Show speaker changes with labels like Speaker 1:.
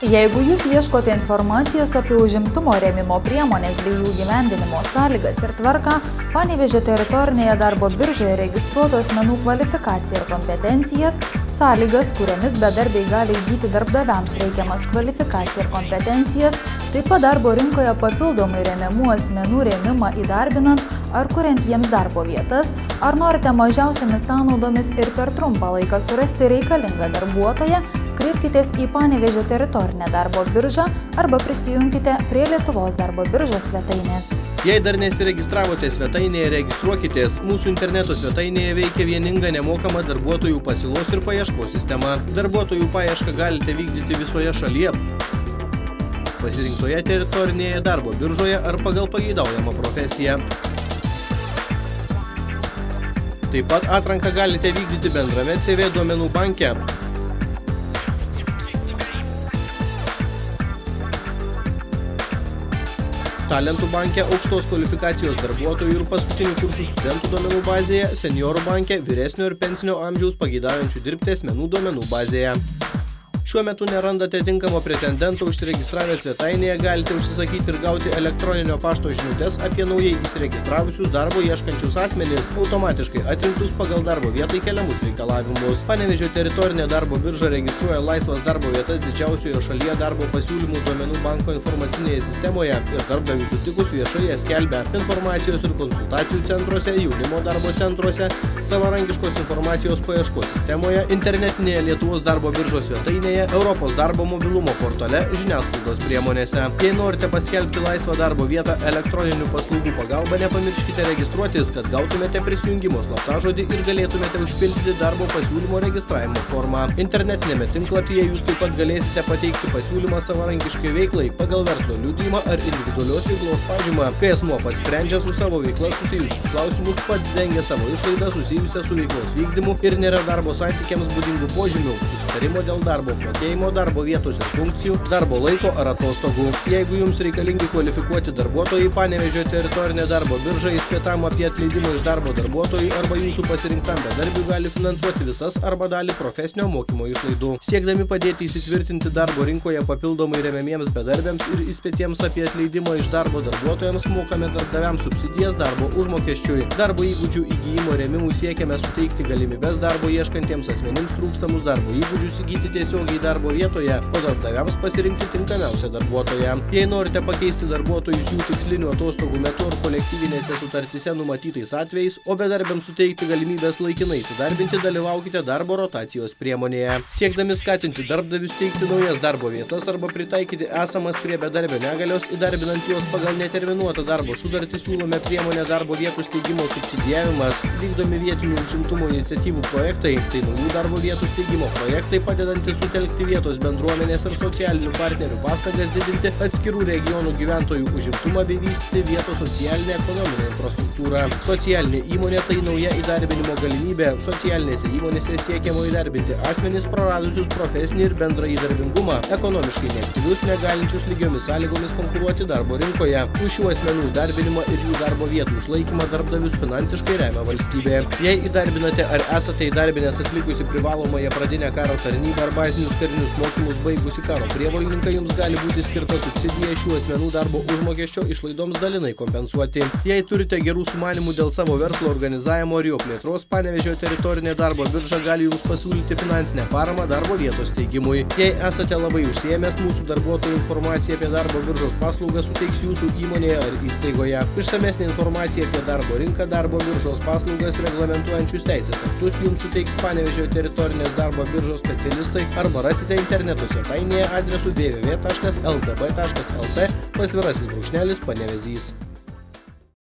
Speaker 1: Jeigu jūs ieškote informacijos apie užimtumo rėmimo priemonės bei jų gyvendinimo sąlygas ir tvarką, Panevėžio teritorinėje darbo biržoje registruotų asmenų kvalifikaciją ir kompetencijas, sąlygas, kuriomis bedarbiai gali įgyti darbdaviams reikiamas kvalifikaciją ir kompetencijas, taip pat darbo rinkoje papildomai remiamų asmenų rėmimą įdarbinant ar kuriant jiems darbo vietas, ar norite mažiausiamis sąnaudomis ir per trumpą laiką surasti reikalingą darbuotoją, kreipkitės į Panevėžio teritorinę darbo biržą arba prisijunkite prie Lietuvos darbo biržos svetainės.
Speaker 2: Jei dar nesiregistravote svetainėje, registruokitės. Mūsų interneto svetainėje veikia vieninga nemokama darbuotojų pasiūlos ir paieškos sistema. Darbuotojų paiešką galite vykdyti visoje šalyje, pasirinktoje teritorinėje darbo biržoje ar pagal pageidaujamą profesiją. Taip pat atranką galite vykdyti bendrame CV duomenų banke. Talentų banke, aukštos kvalifikacijos darbuotojų ir paskutinių kursų studentų duomenų bazėje, seniorų banke, vyresnio ir pensinio amžiaus pageidaujančių dirbti asmenų duomenų bazėje. Šiuo metu nerandate tinkamo pretendento, užsiregistravę svetainėje galite užsisakyti ir gauti elektroninio pašto žinutes apie naujai įsiregistravusius darbo ieškančius asmenys, automatiškai atrinktus pagal darbo vietai keliamus reikalavimus. Panevėžio teritorinė darbo birža registruoja laisvas darbo vietas didžiausioje šalyje darbo pasiūlymų duomenų banko informacinėje sistemoje ir darbdavių sutikus viešai jas skelbia informacijos ir konsultacijų centruose, jaunimo darbo centruose, savarankiškos informacijos paieškos sistemoje, internetinėje Lietuvos darbo biržos svetainėje, Europos darbo mobilumo portale, žiniasklaidos priemonėse. Jei norite paskelbti laisvą darbo vietą elektroninių paslaugų pagalba, nepamirškite registruotis, kad gautumėte prisijungimo slaptažodį ir galėtumėte užpildyti darbo pasiūlymo registravimo formą. Internetinėme tinklapyje jūs taip pat galėsite pateikti pasiūlymą savarankiškai veiklai pagal verslo liudijimą ar individualios veiklos pažymą, kai asmuo pats sprendžia su savo veikla susijusius klausimus, pats dengia savo išlaidą susijusią su veiklos vykdymu ir nėra darbo santykiams būdingų požymių, susitarimo dėl darbo mokėjimo, darbo vietos ir funkcijų, darbo laiko ar atostogų. Jeigu jums reikalingi kvalifikuoti darbuotojai, Panevėžio teritorinė darbo birža įspėtam apie atleidimą iš darbo darbuotojų arba jūsų pasirinktam bedarbiui gali finansuoti visas arba dalį profesinio mokymo išlaidų. Siekdami padėti įsitvirtinti darbo rinkoje papildomai remiamiems bedarbiams ir įspėtiems apie atleidimą iš darbo darbuotojams mokame darbdaviams subsidijas darbo užmokesčiui. Darbo įgūdžių įgyjimo rėmimui siekiame suteikti galimybes darbo ieškantiems asmenims trūkstamus darbo įgūdžius įgyti tiesiogiai darbo vietoje, o darbdaviams pasirinkti tinkamiausią darbuotoją. Jei norite pakeisti darbuotojus jų tikslinių atostogų metu ar kolektyvinėse sutartyse numatytais atvejais, o bedarbiams suteikti galimybės laikinai įsidarbinti, dalyvaukite darbo rotacijos priemonėje. Siekdami skatinti darbdavius teikti naujas darbo vietas arba pritaikyti esamas prie bedarbio negalios, įdarbinant juos pagal neterminuotą darbo sutartį, siūlome priemonę darbo vietų steigimo subsidijavimas, vykdomi vietinių užimtumo iniciatyvų projektai, tai naujų darbo vietų steigimo projektai padedantys sutelkti vietos bendruomenės ir socialinių partnerių pastangas didinti atskirų regionų gyventojų užimtumą bei vystyti vietos socialinę ekonominę infrastruktūrą. Socialinė įmonė tai nauja įdarbinimo galimybė. Socialinėse įmonėse siekiama įdarbinti asmenis praradusius profesinį ir bendrą įdarbingumą, ekonomiškai neaktyvius, negalinčius lygiomis sąlygomis konkuruoti darbo rinkoje. Už šių asmenų įdarbinimą ir jų darbo vietų išlaikymą darbdavius finansiškai remia valstybė. Jei įdarbinate ar esate įdarbinęs atlikusi privalomąją pradinę karo tarnybą ar bazinius karinius mokymus baigusi karo prievolininką, jums gali būti skirta subsidija šių asmenų darbo užmokesčio išlaidoms dalinai kompensuoti. Jei turite gerų sumanimų dėl savo verslo organizavimo ir jo plėtros, Panevėžio teritorinė darbo birža gali jums pasiūlyti finansinę paramą darbo vietos steigimui. Jei esate labai užsiėmęs, mūsų darbuotojų informaciją apie darbo biržos paslaugas suteiks jūsų įmonėje ar įstaigoje. Išsamesnė informacija apie darbo rinką, darbo biržos paslaugas reglamentuojančius teisės aktus jums suteiks Panevėžio teritorinės darbo biržos specialistai arba rasite interneto svetainėje adresu www.ltb.lt /Panevėžys.